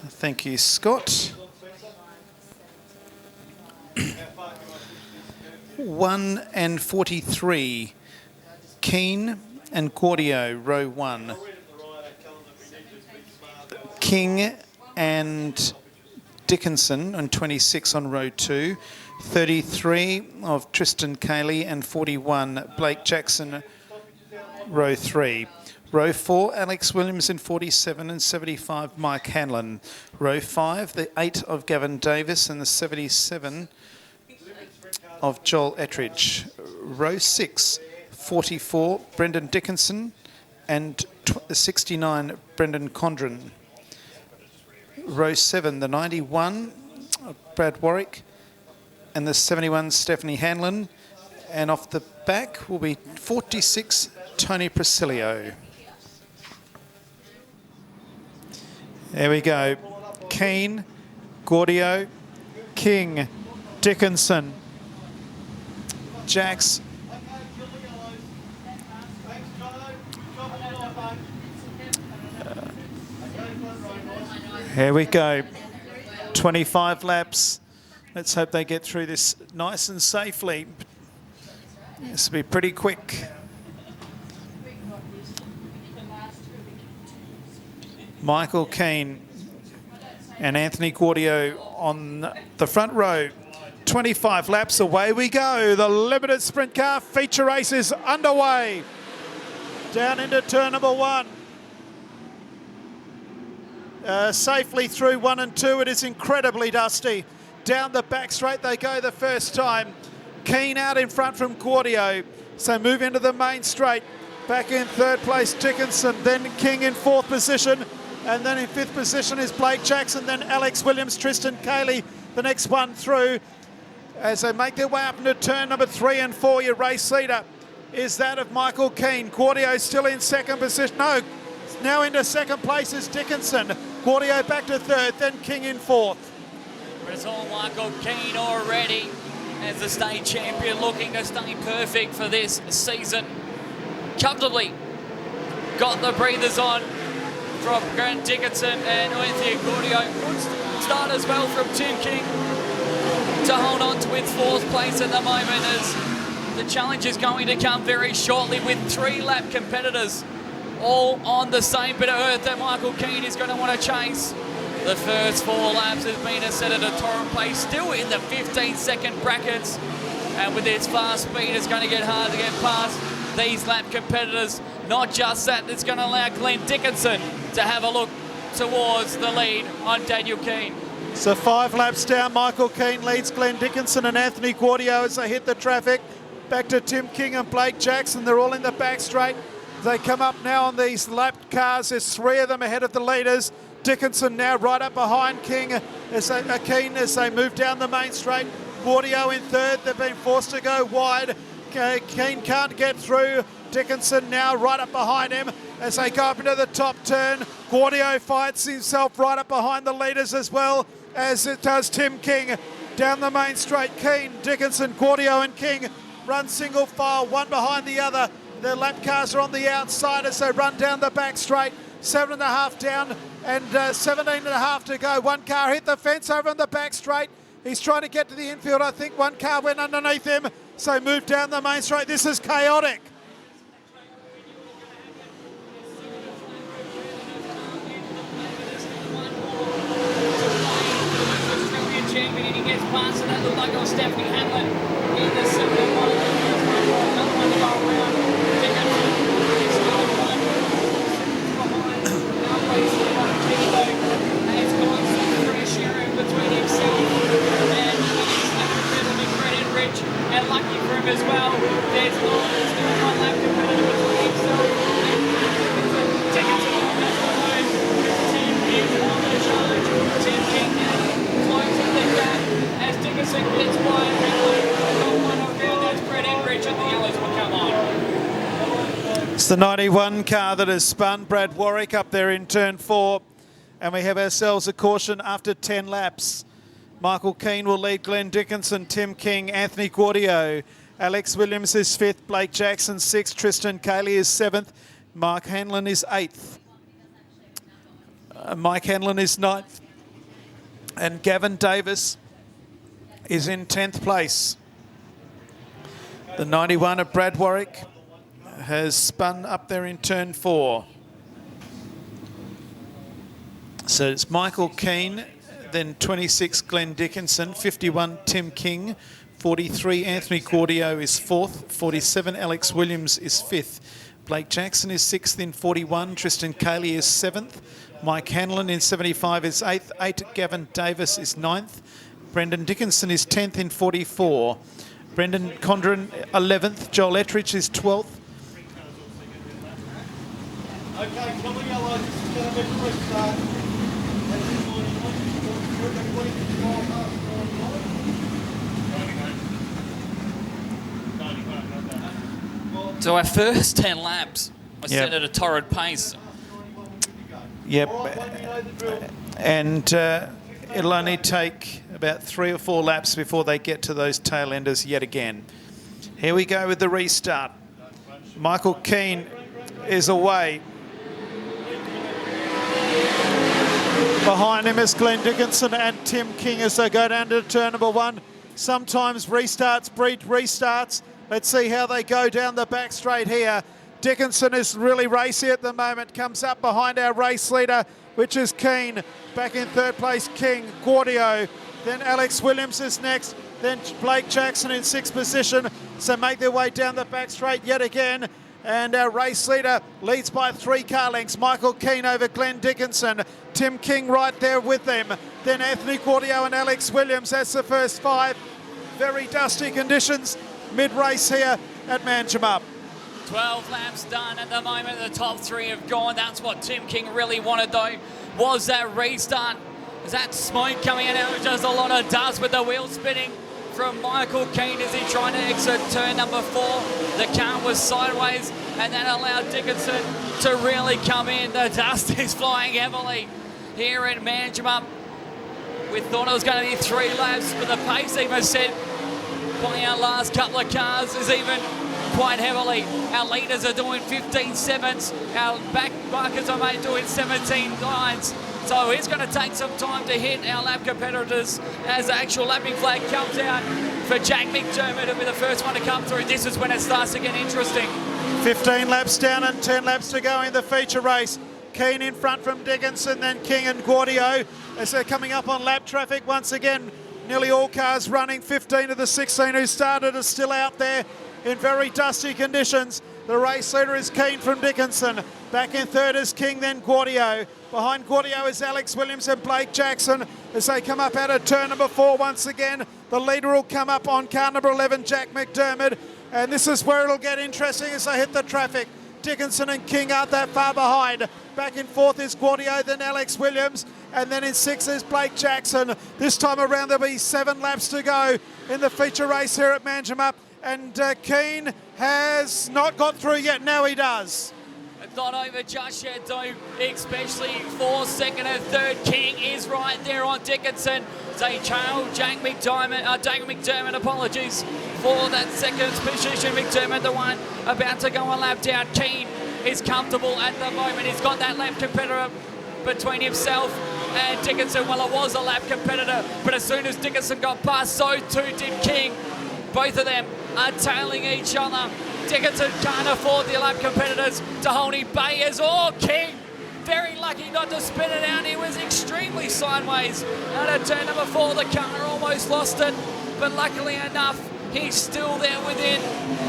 Thank you, Scott. 1 and 43. Keen and Cordio, row 1. King and Dickinson on 26 on row 2. 33 of Tristan Cayley and 41 Blake Jackson, row 3. Row 4, Alex Williams in 47 and 75 Mike Hanlon. Row 5, the 8 of Gavin Davis and the 77 of Joel Ettridge. Row 6, 44 Brendan Dickinson and 69 Brendan Condren. Row 7, the 91 Brad Warwick and the 71 Stephanie Hanlon. And off the back will be 46 Tony Prasilio. There we go. Keen, Gordio, King, Dickinson, Jax, here we go. 25 laps. Let's hope they get through this nice and safely. This will be pretty quick. Michael Keane and Anthony Cordio on the front row. 25 laps, away we go. The limited sprint car feature race is underway. Down into turn number 1. Safely through 1 and 2. It is incredibly dusty. Down the back straight they go the first time. Keane out in front from Cordio. So move into the main straight. Back in third place, Dickinson. Then King in fourth position. And then in fifth position is Blake Jackson. Then Alex Williams, Tristan Cayley, the next one through. As they make their way up into turn number 3 and 4, your race leader is that of Michael Keane. Cordio still in second position. No, now into second place is Dickinson. Cordio back to third, then King in fourth. It's all Michael Keane already as the state champion, looking to stay perfect for this season. Comfortably got the breathers on from Grant Dickinson and Anthony Cordio. Good start as well from Tim King to hold on to with fourth place at the moment, as the challenge is going to come very shortly with 3 lap competitors all on the same bit of earth that Michael Keane is going to want to chase. The first 4 laps has been set at a torrent pace, still in the 15-second brackets, and with its fast speed it's going to get hard to get past these lap competitors. Not just that, it's going to allow Glenn Dickinson to have a look towards the lead on Daniel Keane. So 5 laps down, Michael Keane leads Glenn Dickinson and Anthony Cordio as they hit the traffic. Back to Tim King and Blake Jackson. They're all in the back straight. They come up now on these lap cars. There's 3 of them ahead of the leaders. Dickinson now right up behind King as Keane as they move down the main straight. Cordio in third. They've been forced to go wide. Keane can't get through. Dickinson now right up behind him as they go up into the top turn. Cordio fights himself right up behind the leaders as well, as it does Tim King. Down the main straight, Keane, Dickinson, Cordio and King run single file, one behind the other. Their lap cars are on the outside as they run down the back straight. 7.5 down and 17.5 to go. One car hit the fence over on the back straight. He's trying to get to the infield. I think one car went underneath him. So move down the main straight. This is chaotic. Champion, and he gets past it. That looked like it was Stephanie Hanlon in the 71. Another one to go around. Dickinson is still one. Behind. Now plays the one Kilo. And it's got some fresh sharing between himself and Fred and Rich. And lucky for him as well. There's still one lap competitor between himself and Dickinson on that line. Tim King on the charge. Tim King now closing the gap as Dickinson gets wide. Got one around, that's Brett Enrich, and the yellows will come on. It's the 91 car that has spun. Brad Warwick up there in turn 4. And we have ourselves a caution after 10 laps. Michael Keane will lead Glenn Dickinson, Tim King, Anthony Cordio. Alex Williams is 5th, Blake Jackson 6th, Tristan Cayley is 7th, Mark Hanlon is 8th. Mike Hanlon is 9th. And Gavin Davis is in 10th place. The 91 of Brad Warwick has spun up there in turn 4. So it's Michael Keane, then 26 Glenn Dickinson, 51 Tim King, 43 Anthony Cordio is 4th, 47 Alex Williams is 5th, Blake Jackson is 6th in 41, Tristan Cayley is 7th, Mike Hanlon in 75 is 8th, 8 Gavin Davis is 9th, Brendan Dickinson is 10th in 44, Brendan Condren 11th, Joel Ettridge is 12th. Okay, come on, yellow. This is going to be a quick start. So our first 10 laps were set at a torrid pace. Yep, and it'll only take about 3 or 4 laps before they get to those tail enders yet again. Here we go with the restart. Michael Keane is away. Behind him is Glenn Dickinson and Tim King as they go down to turn number 1. Sometimes restarts breed restarts. Let's see how they go down the back straight here. Dickinson is really racy at the moment. Comes up behind our race leader, which is Keane. Back in 3rd place, King, Cordio. Then Alex Williams is next. Then Blake Jackson in 6th position. So make their way down the back straight yet again. And our race leader leads by 3 car lengths. Michael Keane over Glenn Dickinson. Tim King right there with them. Then Anthony Cordio and Alex Williams. That's the first 5. Very dusty conditions mid-race here at Manjimup. 12 laps done at the moment. The top 3 have gone. That's what Tim King really wanted, though, was that restart. Is that smoke coming out? Just a lot of dust with the wheel spinning from Michael Keane as he trying to exit turn number 4. The car was sideways, and that allowed Dickinson to really come in. The dust is flying heavily here at Manjimup. We thought it was going to be 3 laps, but the pace even set by our last couple of cars is even quite heavily. Our leaders are doing 15.7s. Our back markers are doing 17.9s. So it's going to take some time to hit our lap competitors as the actual lapping flag comes out for Jack McDermott. It'll be the first one to come through. This is when it starts to get interesting. 15 laps down and 10 laps to go in the feature race. Keane in front from Dickinson, then King and Cordio as they're coming up on lap traffic once again. Nearly all cars running. 15 of the 16 who started are still out there in very dusty conditions. The race leader is Keane from Dickinson. Back in 3rd is King, then Cordio. Behind Cordio is Alex Williams and Blake Jackson as they come up out of turn number 4 once again. The leader will come up on car number 11, Jack McDermott. And this is where it'll get interesting as they hit the traffic. Dickinson and King aren't that far behind. Back in 4th is Cordio, then Alex Williams. And then in 6th is Blake Jackson. This time around there'll be 7 laps to go in the feature race here at Manjimup. And Keane has not got through yet. Now he does. Not over just yet, though, especially for 2nd and 3rd. King is right there on Dickinson. They trail Jack McDermott, apologies, for that 2nd position. McDermott, the one about to go a lap down. Keane is comfortable at the moment. He's got that lap competitor between himself and Dickinson. Well, it was a lap competitor, but as soon as Dickinson got past, so too did King. Both of them are tailing each other. Dickinson can't afford the lap competitors to hold him bay as King very lucky not to spin it out. He was extremely sideways out of turn number 4. The car almost lost it, but luckily enough, he's still there within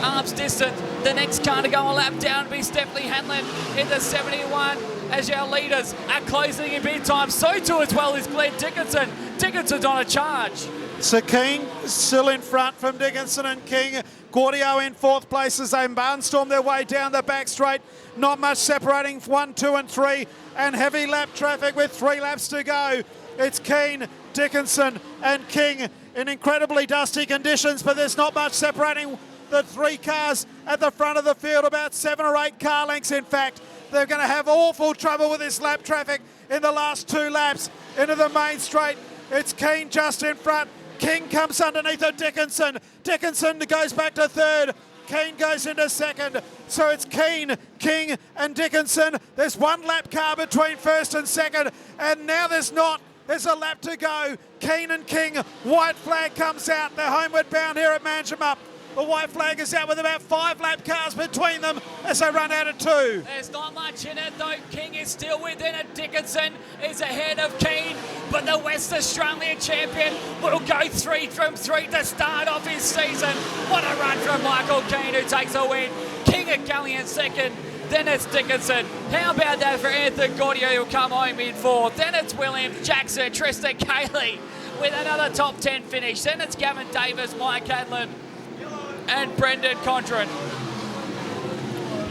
arm's distance. The next car to go a lap down will be Stephanie Hanlon in the 71 as our leaders are closing in big time. So too as well is Glenn Dickinson. Dickinson's on a charge. So King still in front from Dickinson and King. Cordio in 4th place as they barnstorm their way down the back straight. Not much separating 1, 2 and 3 and heavy lap traffic with 3 laps to go. It's Keane, Dickinson and King in incredibly dusty conditions, but there's not much separating the 3 cars at the front of the field, about 7 or 8 car lengths in fact. They're going to have awful trouble with this lap traffic in the last 2 laps into the main straight. It's Keane just in front. King comes underneath of Dickinson. Dickinson goes back to 3rd. Keane goes into 2nd. So it's Keane, King and Dickinson. There's 1 lap car between 1st and 2nd. And now there's not. There's a lap to go. Keen and King. White flag comes out. They're homeward bound here at Manjimup. The white flag is out with about 5 lap cars between them as they run out of 2. There's not much in it though. King is still within it. Dickinson is ahead of Keen, but the West Australian champion will go 3 from 3 to start off his season. What a run from Michael Keen, who takes a win. King and Kelly in second. Then it's Dickinson. How about that for Anthony Gaudio, who'll come home in 4th. Then it's Williams, Jackson, Tristan Cayley with another top 10 finish. Then it's Gavin Davis, Mike Hadlin, and Brendan Condren.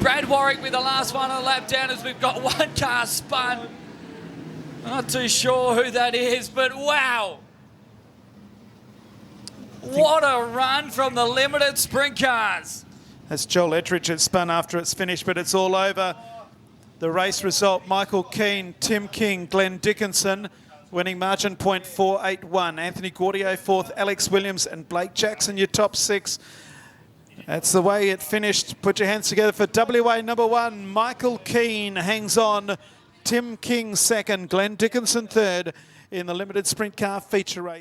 Brad Warwick with the last one on the lap down as we've got 1 car spun. Not too sure who that is, but wow. What a run from the limited sprint cars. That's Joel Ettridge had spun after it's finished, but it's all over. The race result, Michael Keen, Tim King, Glenn Dickinson, winning margin .481. Anthony Gaudio 4th, Alex Williams and Blake Jackson, your top 6. That's the way it finished. Put your hands together for WA number 1. Michael Keen hangs on. Tim King 2nd, Glenn Dickinson 3rd in the limited sprint car feature race.